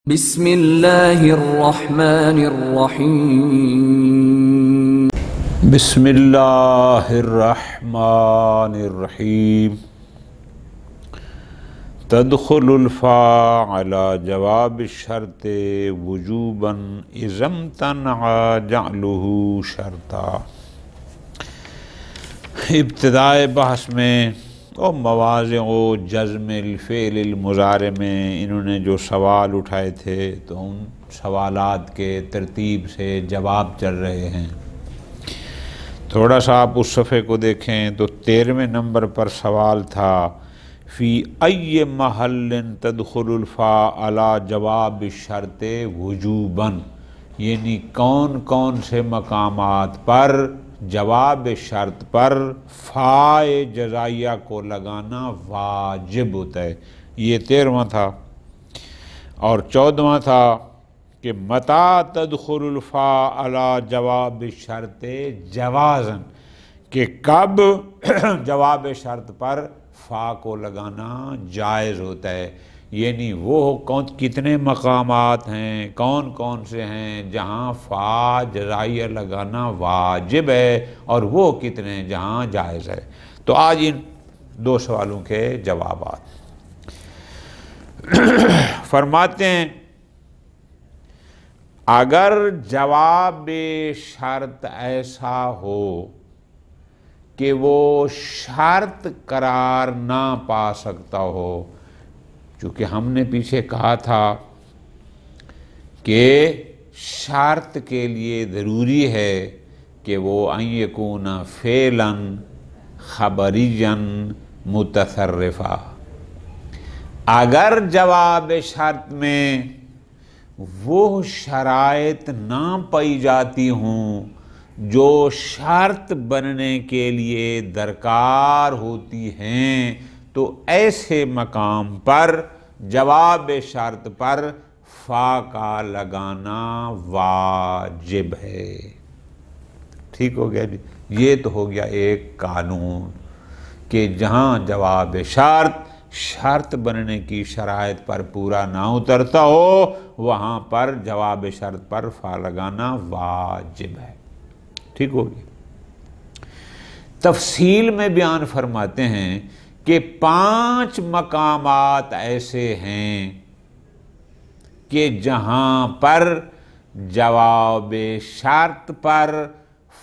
بسم اللہ الرحمن الرحیم بسم اللہ الرحمن الرحیم تدخل الفاء على جواب الشرط وجوبا اذا امتنع جعله شرطا۔ ابتدائے بحث میں اور مواضع و جزم الفعل المضارع میں انہوں نے جو سوال اٹھائے تھے تو ان سوالات کے ترتیب سے جواب چل رہے ہیں۔ تھوڑا سا آپ اس صفحے کو دیکھیں تو 13ویں نمبر پر سوال تھا فی ای محل تدخل الفاء علی جواب الشرط وجوباً، یعنی کون کون سے مقامات پر جواب شرط پر فائے جزائیہ کو لگانا واجب ہوتا ہے۔ یہ 13واں تھا۔ اور 14واں تھا کہ متى تدخل الفاء علی جواب الشرط جوازاً، کہ کب جواب شرط پر فا کو لگانا جائز ہوتا ہے، یعنی وہ کتنے مقامات ہیں، کون کون سے ہیں جہاں فا جزائیہ لگانا واجب ہے اور وہ کتنے ہیں جہاں جائز ہے۔ تو آج ان دو سوالوں کے جوابات فرماتے ہیں اگر جواب شرط ایسا ہو کہ وہ شرط قرار نہ پا سکتا ہو، چونکہ ہم نے پیچھے کہا تھا کہ شرط کے لیے ضروری ہے کہ وہ ان یکون فعلا خبریا متصرفا۔ اگر جواب شرط میں وہ شرائط نہ پائی جاتی ہوں جو شرط بننے کے لیے درکار ہوتی ہیں، تو ایسے مقام پر جواب شرط پر فا کا لگانا واجب ہے۔ ٹھیک ہو گیا جی؟ یہ تو ہو گیا ایک قانون کہ جہاں جواب شرط بننے کی شرائط پر پورا نہ اترتا ہو وہاں پر جواب شرط پر فا لگانا واجب ہے۔ ٹھیک ہو گیا؟ تفصیل میں بیان فرماتے ہیں کہ 5 مقامات ایسے ہیں کہ جہاں پر جواب شرط پر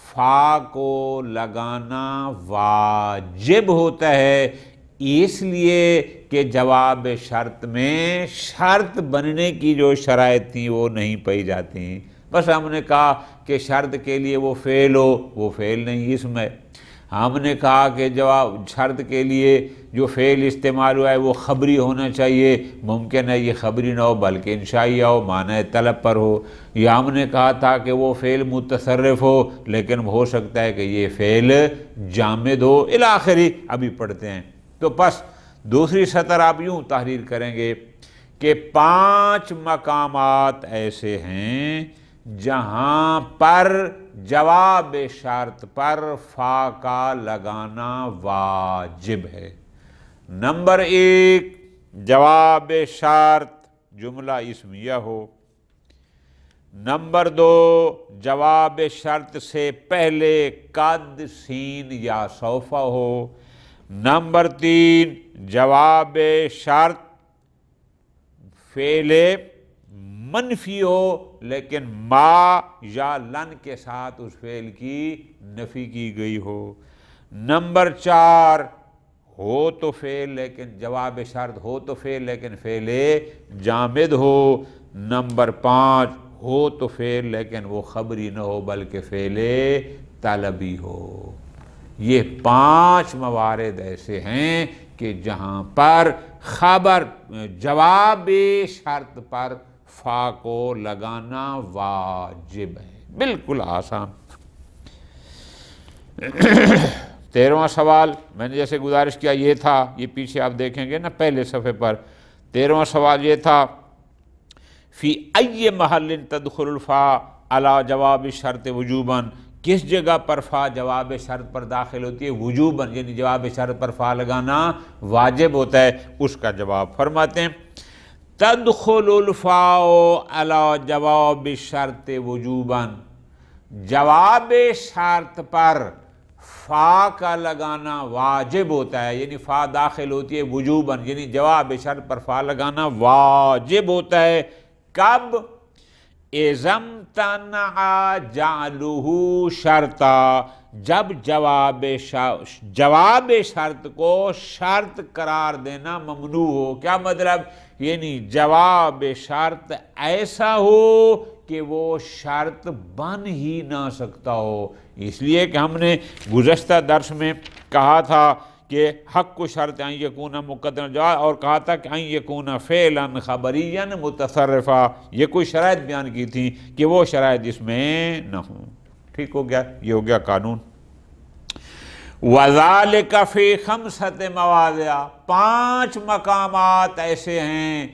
فا کو لگانا واجب ہوتا ہے، اس لیے کہ جواب شرط میں شرط بننے کی جو شرائط تھیں وہ نہیں پائی جاتی۔ بس ہم نے کہا کہ شرط کے لیے وہ فعل ہو، وہ فعل نہیں اس میں۔ ہم نے کہا کہ جواب شرط کے لیے جو فعل استعمال ہوا ہے وہ خبری ہونا چاہیے، ممکن ہے یہ خبری نہ ہو بلکہ انشائیہ ہو، معنی طلب پر ہو۔ یا ہم نے کہا تھا کہ وہ فعل متصرف ہو لیکن ہو سکتا ہے کہ یہ فعل جامد ہو، الی آخری ابھی پڑھتے ہیں۔ تو بس دوسری سطر آپ یوں تحریر کریں گے کہ 5 مقامات ایسے ہیں جہاں پر جواب شرط پر فا کا لگانا واجب ہے۔ نمبر 1، جواب شرط جملہ اسمیہ ہو۔ نمبر 2، جواب شرط سے پہلے قد، سین یا سوف ہو۔ نمبر 3، جواب شرط فعل منفی ہو لیکن ما یا لن کے ساتھ اس فعل کی نفی کی گئی ہو۔ نمبر 4، ہو تو فعل لیکن جواب شرط ہو تو فعل لیکن فعل جامد ہو۔ نمبر 5، ہو تو فعل لیکن وہ خبری نہ ہو بلکہ فعل طلبی ہو۔ یہ 5 موارد ایسے ہیں کہ جہاں پر جواب شرط پر فا کو لگانا واجب ہے۔ بالکل آسان۔ 13واں سوال میں نے جیسے گزارش کیا یہ تھا، یہ پیچھے آپ دیکھیں گے نا پہلے صفحے پر 13واں سوال یہ تھا فی ای محل تدخل الفاء علی جواب شرط وجوباً، کس جگہ پر فا جواب شرط پر داخل ہوتی ہے وجوباً، یعنی جواب شرط پر فا لگانا واجب ہوتا ہے۔ اس کا جواب فرماتے ہیں تدخل الفاء علی جواب شرط وجوباً، جواب شرط پر فا کا لگانا واجب ہوتا ہے، یعنی فا داخل ہوتی ہے وجوباً، یعنی جواب شرط پر فا لگانا واجب ہوتا ہے۔ کب؟ اذا امتنع جعلہ شرطا، جب جواب شرط کو شرط قرار دینا ممنوع ہو۔ کیا مطلب؟ یعنی جواب شرط ایسا ہو کہ وہ شرط بن ہی نہ سکتا ہو۔ اس لیے کہ ہم نے گزشتہ درس میں کہا تھا کہ حق کو شرط ان یکون مقدر جواب، اور کہا تھا کہ ان یکون فعلا خبریا متصرفا، یہ کوئی شرائط بیان کی تھی کہ وہ شرائط اس میں نہ ہوں۔ ٹھیک ہو گیا، یہ ہو گیا قانون۔ وَذَلِكَ فِي خَمْسَةِ مَوَاضِعَ، 5 مقامات ایسے ہیں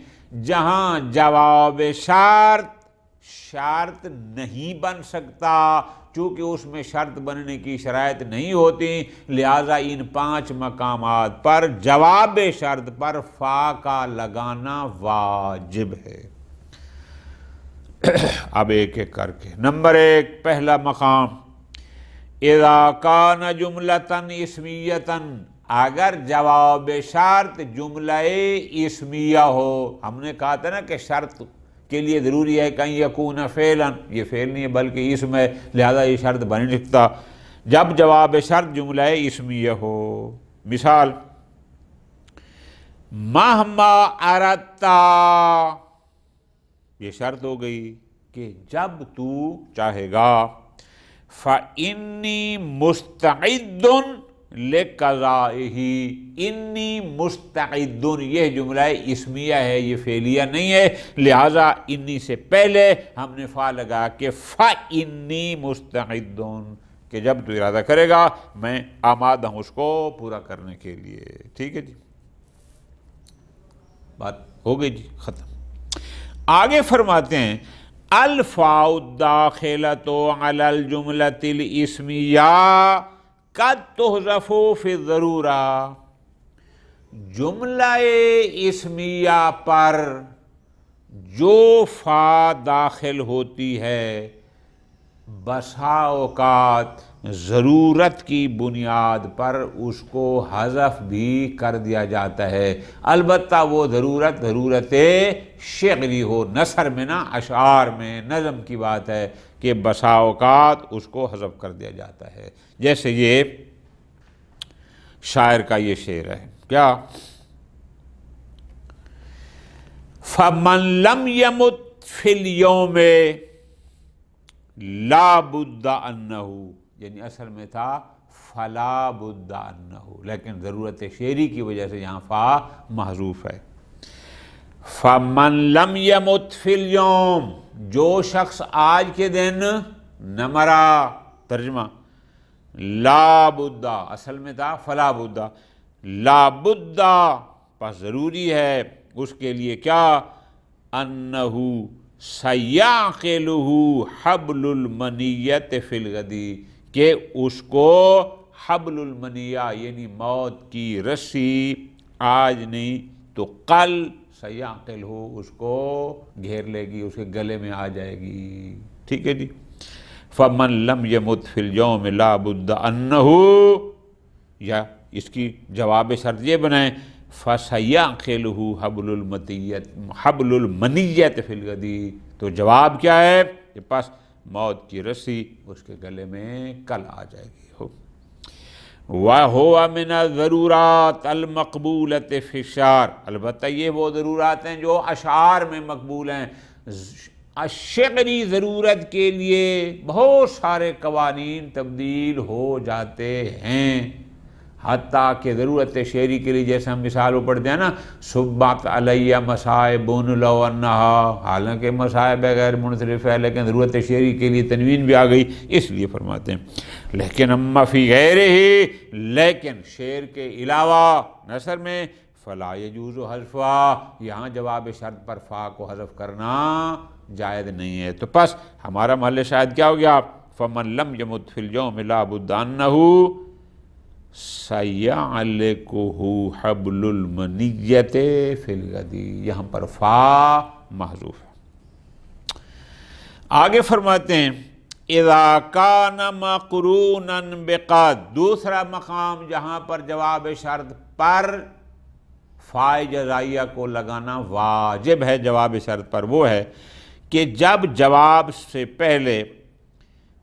جہاں جواب شرط نہیں بن سکتا، چونکہ اس میں شرط بننے کی شرائط نہیں ہوتی، لہذا ان 5 مقامات پر جواب شرط پر فا کا لگانا واجب ہے۔ اب ایک ایک کر کے۔ نمبر 1، پہلا مقام، اذا کان جملۃ اسمیۃ، اگر جواب شرط جملہ اسمیہ ہو۔ ہم نے کہا تھا نا کہ شرط کے لیے ضروری ہے کہ یکون فعلا، یہ فعل نہیں ہے بلکہ اسم ہے، لہذا یہ شرط بن نہیں سکتا۔ جب جواب شرط جملہ اسمیہ ہو، مثال مہما اردتا، یہ شرط ہو گئی کہ جب تو چاہے گا، فَإِنِّي مُسْتَعِدٌ لِقَضَائِهِ، انی مستعد، یہ جملہ اسمیہ ہے، یہ فعلیہ نہیں ہے، لہٰذا انی سے پہلے ہم نے فا لگا کہ فَإِنِّي مُسْتَعِدٌ، کہ جب تو ارادہ کرے گا میں آمادہ ہوں اس کو پورا کرنے کے لیے۔ ٹھیک ہے جی، بات ہو گئی جی، ختم۔ آگے فرماتے ہیں الفاء الداخلۃ علی الجملۃ الاسمیہ قد تحذف فی الضرورہ، جملہ اسمیہ پر جو فا داخل ہوتی ہے بسا اوقات ضرورت کی بنیاد پر اس کو حذف بھی کر دیا جاتا ہے، البتہ وہ ضرورت شعری ہو، نثر میں نہ، اشعار میں، نظم کی بات ہے کہ بسا اوقات اس کو حذف کر دیا جاتا ہے۔ جیسے یہ شاعر کا یہ شعر ہے، کیا؟ فَمَن لَمْ يَمُتْ فِي الْيَوْمِ لَا بُدَّ أَنَّهُ، یعنی اصل میں تھا فَلَا بُدَّ أَنَّهُ، لیکن ضرورت شعری کی وجہ سے یہاں فا محذوف ہے۔ فَمَن لَمْ يَمُتْ فِي الْيَوْمِ، جو شخص آج کے دن نہ مرا، ترجمہ لا بدہ، اصل میں تھا فلا بدہ، لا بدہ، پس ضروری ہے اس کے لیے کیا؟ انہو سیعقلہ حبل المنیت فی الغدی، کہ اس کو حبل المنیہ یعنی موت کی رسی آج نہیں تو کل سیعقلہ اس کو گھیر لے گی، اس کے گلے میں آ جائے گی۔ ٹھیک ہے جی، فَمَن لَمْ يَمُتْ فِي الْيَوْمِ لَا بُدَّ أَنَّهُ، یا اس کی جواب شرط یہ بنائیں فَسَيَعْقِلُهُ حَبْلُ الْمَنِيَّةِ فِي الْغَدِ، تو جواب کیا ہے کہ پس موت کی رسی اس کے گلے میں کل آ جائے گی۔ وَهُوَ مِنَ الضَّرُورَاتِ الْمَقْبُولَةِ فِي الشَّعْرِ، البتہ یہ وہ ضرورات ہیں جو اشعار میں مقبول ہیں۔ شعری ضرورت کے لیے بہت سارے قوانین تبدیل ہو جاتے ہیں، حتیٰ کہ ضرورت شعری کے لیے جیسے ہم مثال وہ پڑھتے ہیں نا، صبت علیہ مصائب لو انہا، حالانکہ مصائب غیر منصرف ہے لیکن ضرورت شعری کے لیے تنوین بھی آ گئی، اس لیے فرماتے ہیں لیکن اما فی غیرہ، لیکن شعر کے علاوہ نثر میں فلا یجوز حذفا، یہاں جواب شرط پر فا کو حذف کرنا جائز نہیں ہے۔ تو پس ہمارا محل شاہد کیا ہو گیا؟ فَمَن لَمْ يَمُتْ فِي الْيَوْمِ لَا بُدَّ أَنَّهُ سَيَعْلِقُهُ حَبْلُ الْمَنِيَّةِ فِي الْغَدِ، یہاں پر فا محذوف ہے۔ آگے فرماتے ہیں اِذَا كَانَ مَقْرُونًا بِقَدْ، دوسرا مقام جہاں پر جواب شرط پر فائے جزائیہ کو لگانا واجب ہے جواب شرط پر، وہ ہے کہ جب جواب سے پہلے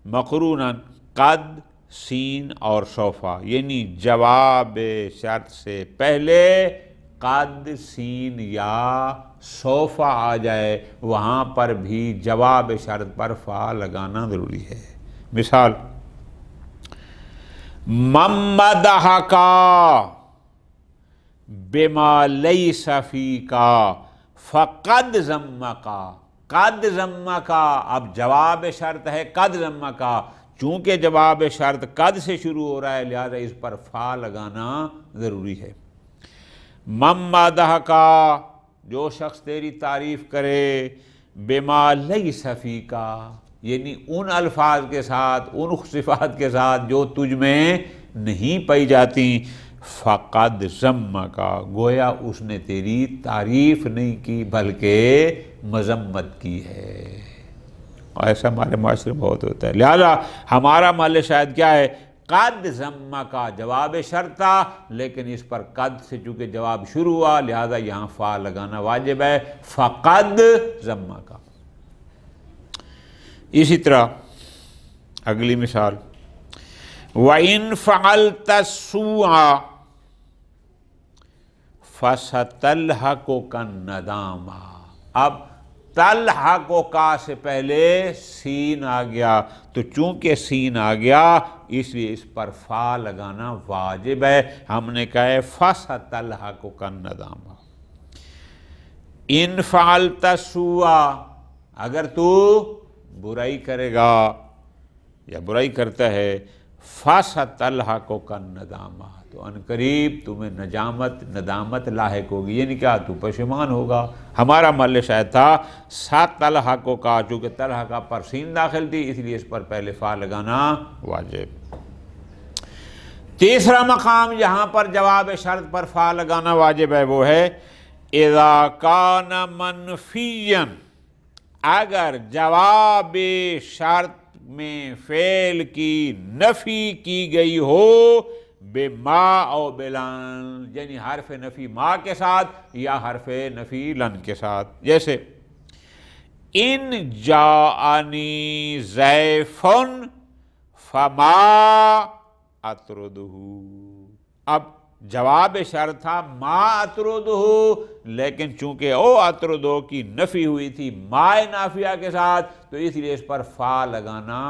مقروناً قد، سین اور سوفا، یعنی جواب شرط سے پہلے قد، سین یا سوفا آ جائے، وہاں پر بھی جواب شرط پر فا لگانا ضروری ہے۔ مثال مَمَّدَحَكَ بِمَا لَيْسَ فِيكَ فَقَدْ ذَمَّكَ، قد ذمک، اب جواب شرط ہے قد ذمک، چونکہ جواب شرط قد سے شروع ہو رہا ہے لہذا اس پر فا لگانا ضروری ہے۔ مَمَّدَحَكَ، جو شخص تیری تعریف کرے، بِمَا لَيْسَ فِيكَ، یعنی ان الفاظ کے ساتھ، ان صفات کے ساتھ جو تجھ میں نہیں پائی جاتی، فَقَدْ ذَمَّكَ، گویا اس نے تیری تعریف نہیں کی بلکہ مذمت کی ہے۔ ایسا ہمارے معاشرے میں بہت ہوتا ہے، لہذا ہمارا محل شاہد کیا ہے؟ قد ذمک، جواب شرط تھا لیکن اس پر قد سے چونکہ جواب شروع ہوا لہذا یہاں فا لگانا واجب ہے، فقد ذمک۔ اسی طرح اگلی مثال وَإِن فَعَلْتَ السُّوءَ فَسَتَلْحَقُكَ النَّدَامَةُ، اب تلحقُکَ سے پہلے سین آ گیا تو چونکہ سین آ گیا اس لیے اس پر فا لگانا واجب ہے، ہم نے کہا ہے فَسَتَلْحَقُكَ النَّدَامَةُ۔ اِن فَعَلْتَ السُّوءَ، اگر تو برائی کرے گا یا برائی کرتا ہے، فَسَتَلْحَقُكَ النَّدَامَةُ، تو ان قریب تمہیں ندامت لاحق ہوگی، یعنی کیا؟ تو پشیمان ہوگا۔ ہمارا محل شاہد تھا سَتَلْحَقُكَ، چونکہ تلحق پر سین داخل تھی اس لیے اس پر پہلے فا لگانا واجب۔ تیسرا مقام جہاں پر جواب شرط پر فا لگانا واجب ہے وہ ہے اِذَا كَانَ مَنْفِيًّا، اگر جواب شرط میں فعل کی نفی کی گئی ہو بما او بلن، یعنی حرف نفی ما کے ساتھ یا حرف نفی لن کے ساتھ، جیسے ان جاءنی ضیف فما اطردہ، اب جواب شرط تھا ما اطردہ لیکن چونکہ او اطردہ کی نفی ہوئی تھی ما نافیہ کے ساتھ تو اس لیے اس پر فا لگانا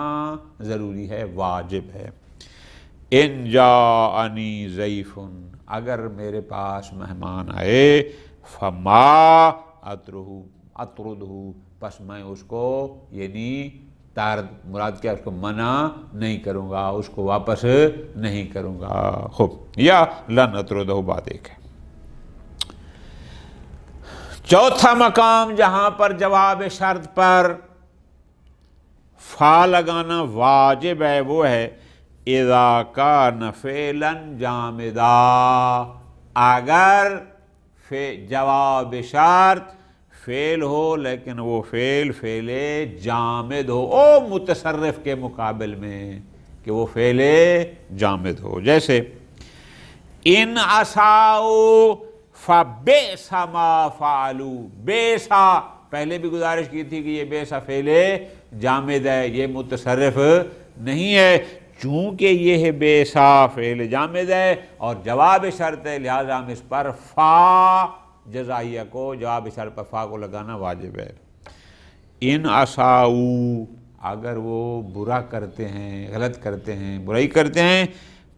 ضروری ہے، واجب ہے۔ ان جاءنی ضیف، اگر میرے پاس مہمان آئے، فما اطردہ، پس میں اس کو یعنی مراد کیا، اس کو منع نہیں کروں گا، اس کو واپس نہیں کروں گا۔ خوب، یا لن اطردہ بات ایک ہے۔ چوتھا مقام جہاں پر جواب شرط پر فا لگانا واجب ہے وہ ہے اِذَا كَانَ فِعْلًا جَامِدًا، اگر جواب شرط فعل ہو لیکن وہ فعل جامد ہو، او متصرف کے مقابل میں کہ وہ فعل جامد ہو، جیسے ان اساؤ فبئس ما فعلوا، بیسا پہلے بھی گزارش کی تھی کہ یہ بیسا فعل جامد ہے، یہ متصرف نہیں ہے، چونکہ یہ بیسا فعل جامد ہے اور جواب شرط ہے لہذا ہم اس پر فا جزائیہ کو، جواب شرط پر فا کو لگانا واجب ہے۔ ان اساؤ، اگر وہ برا کرتے ہیں، غلط کرتے ہیں، برائی کرتے ہیں،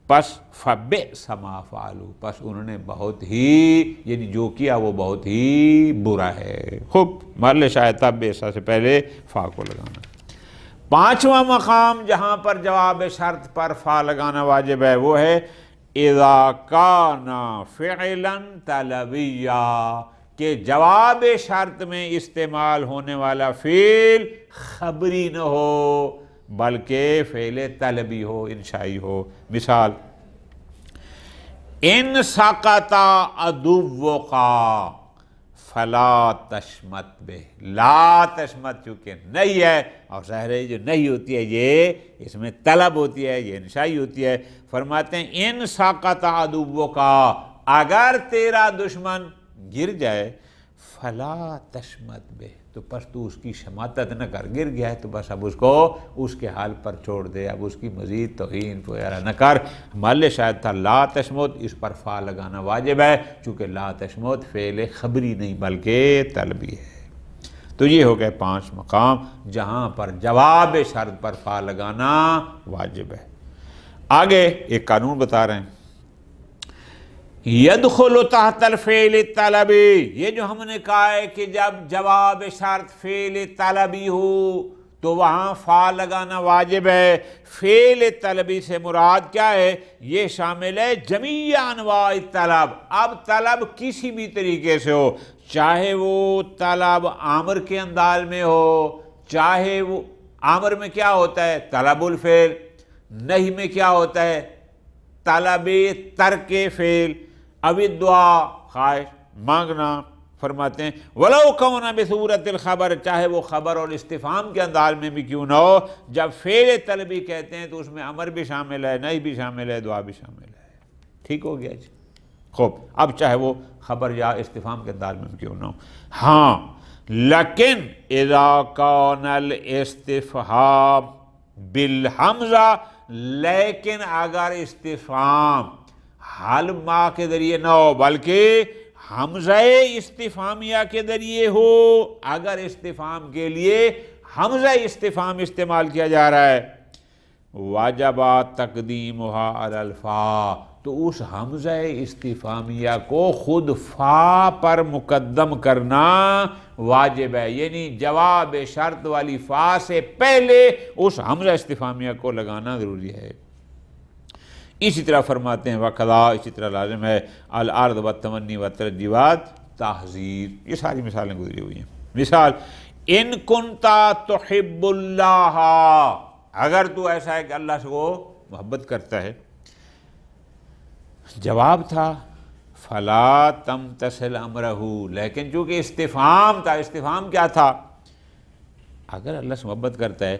پس فبئس ما فعلوا، پس انہوں نے بہت ہی یعنی جو کیا وہ بہت ہی برا ہے۔ خوب، محل شاہد تھا بیسا سے پہلے فا کو لگانا۔ پانچواں مقام جہاں پر جواب شرط پر فا لگانا واجب ہے وہ ہے اِذَا كَانَ فِعْلًا طَلَبِيًّا، کہ جواب شرط میں استعمال ہونے والا فعل خبری نہ ہو بلکہ فعل طلبی ہو، انشائی ہو۔ مثال ان سقطا عدوک فلا تشمت بہ، لا تشمت چونکہ نہیں ہے، اور ظاہر ہے جو نہیں ہوتی ہے یہ اس میں طلب ہوتی ہے، یہ انشائی ہوتی ہے۔ فرماتے ہیں ان سقط عدوک، اگر تیرا دشمن گر جائے، فلا تشمت بہ، تو پس تو اس کی شماتت نہ کر، گر گیا ہے تو بس اب اس کو اس کے حال پر چھوڑ دے، اب اس کی مزید توہین وغیرہ نہ کر۔ محل شاید تھا لا تشمت، اس پر فا لگانا واجب ہے، چونکہ لا تشمت فعل خبری نہیں بلکہ طلبی ہے۔ تو یہ ہو گئے 5 مقام جہاں پر جواب شرط پر فا لگانا واجب ہے۔ آگے ایک قانون بتا رہے ہیں، یدخل تحت الفعل الطلبی، یہ جو ہم نے کہا ہے کہ جب جواب شرط فعل طلبی ہو تو وہاں فا لگانا واجب ہے۔ فعل طلبی سے مراد کیا ہے؟ یہ شامل ہے جمیع انواع طلب۔ اب طلب کسی بھی طریقے سے ہو، چاہے وہ طلب امر کے انداز میں ہو، چاہے وہ امر میں کیا ہوتا ہے؟ طلب الفعل، نہی میں کیا ہوتا ہے؟ طلب ترک فعل، اب دعا خواہش مانگنا۔ فرماتے ہیں وَلَوْ كَوْنَ بِصُورَةِ الْخَبَرِ، چاہے وہ خبر اور استفہام کے انداز میں بھی کیوں نہ ہو، جب فعل طلبی کہتے ہیں تو اس میں امر بھی شامل ہے، نہی بھی شامل ہے، دعا بھی شامل ہے۔ ٹھیک ہو گیا جی؟ خوب، اب چاہے وہ خبر یا استفہام کے انداز میں بھی کیوں نہ ہو۔ ہاں لیکن اذا کان الاستفہام بالحمزہ، لیکن اگر استفہام حل ما کے ذریعے نہ ہو بلکہ حمزہ استفہامیہ کے ذریعے ہو، اگر استفہام کے لیے حمزہ استفہام استعمال کیا جا رہا ہے، واجب تقدیمها علی الفا، تو اس حمزہ استفہامیہ کو خود فا پر مقدم کرنا واجب ہے، یعنی جواب شرط والی فا سے پہلے اس حمزہ استفہامیہ کو لگانا ضروری ہے۔ اسی طرح فرماتے ہیں وقضا، اسی طرح لازم ہے العرض والتمنی والترجیحات تحذیر، یہ ساری مثالیں گزری ہوئی ہیں۔ مثال ان کنتا تحب اللہ، اگر تو ایسا ہے کہ اللہ سے وہ محبت کرتا ہے، جواب تھا فلا تمتثل امرہ، لیکن چونکہ استفہام تھا، استفہام کیا تھا؟ اگر اللہ سے محبت کرتا ہے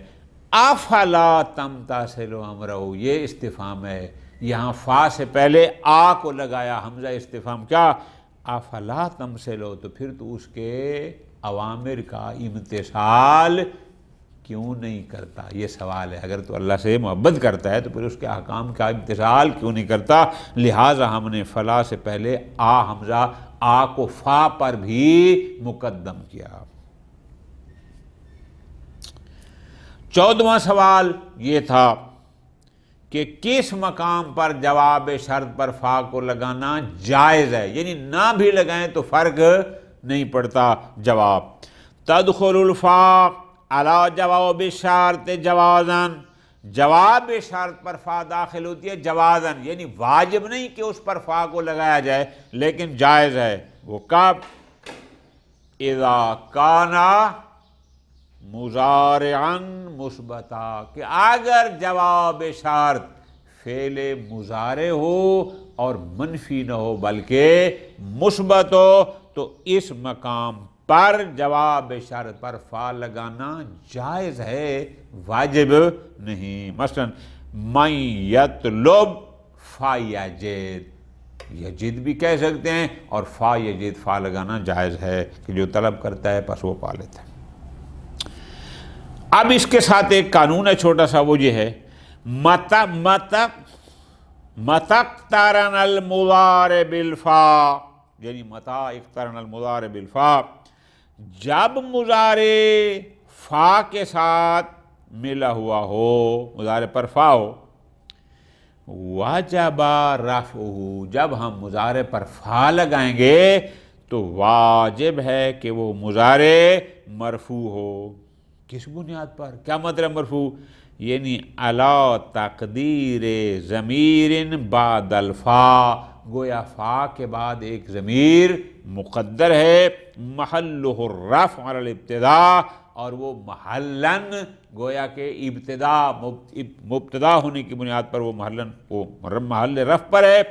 افلا تمتثل امرہ، یہ استفہام ہے، یہاں فا سے پہلے آ کو لگایا حمزہ استفہام، کیا افلا تمتثلو، تو پھر تو اس کے اوامر کا امتثال کیوں نہیں کرتا؟ یہ سوال ہے۔ اگر تو اللہ سے محبت کرتا ہے تو پھر اس کے احکام کا امتثال کیوں نہیں کرتا؟ لہٰذا ہم نے فلا سے پہلے آ حمزہ، آ کو فا پر بھی مقدم کیا۔ 14واں سوال یہ تھا کہ کس مقام پر جواب شرط پر فا کو لگانا جائز ہے، یعنی نہ بھی لگائیں تو فرق نہیں پڑتا۔ جواب تدخل الفا علی جواب شرط جوازن، جواب شرط پر فا داخل ہوتی ہے جوازن، یعنی واجب نہیں کہ اس پر فا کو لگایا جائے لیکن جائز ہے۔ وہ کب؟ اذا کانا مضارعا مثبتا، کہ اگر جواب شرط فعل مضارع ہو اور منفی نہ ہو بلکہ مثبت ہو، تو اس مقام پر جواب شرط پر فا لگانا جائز ہے، واجب نہیں۔ مثلا من یطلب فا یجد، یجد بھی کہہ سکتے ہیں، اور فا یجد فا لگانا جائز ہے کہ جو طلب کرتا ہے پس وہ پا لیتا ہے۔ اب اس کے ساتھ ایک قانون ہے چھوٹا سا، وہ یہ ہے متى اقترن المضارع بالفا، یعنی متى اقترن المضارع بالفا، جب مضارع فا کے ساتھ ملا ہوا ہو، مضارع پر فا ہو، وجب رفعہ، جب ہم مضارع پر فا لگائیں گے تو واجب ہے کہ وہ مضارع مرفوع ہو۔ کس بنیاد پر؟ کیا مطلب مرفوع؟ یعنی علی تقدیر ضمیر بعد الفا، گویا فا کے بعد ایک ضمیر مقدر ہے، محلہ الرفع علی الابتداء، اور وہ محلن گویا کہ مبتدا ہونے کی بنیاد پر وہ محل رفع پر ہے۔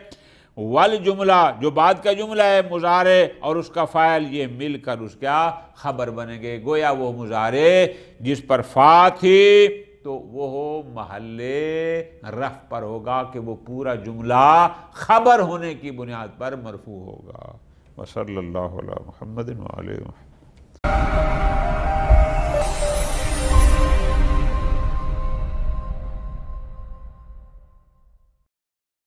والجملہ جو بعد کا جملہ ہے مضارع اور اس کا فاعل یہ مل کر اس کا خبر بنیں گے۔ گویا وہ مضارع جس پر فا تھی تو وہ محل رفع پر ہوگا کہ وہ پورا جملہ خبر ہونے کی بنیاد پر مرفوع ہوگا۔ وصلی اللہ علی محمد وعلیہ وسلم۔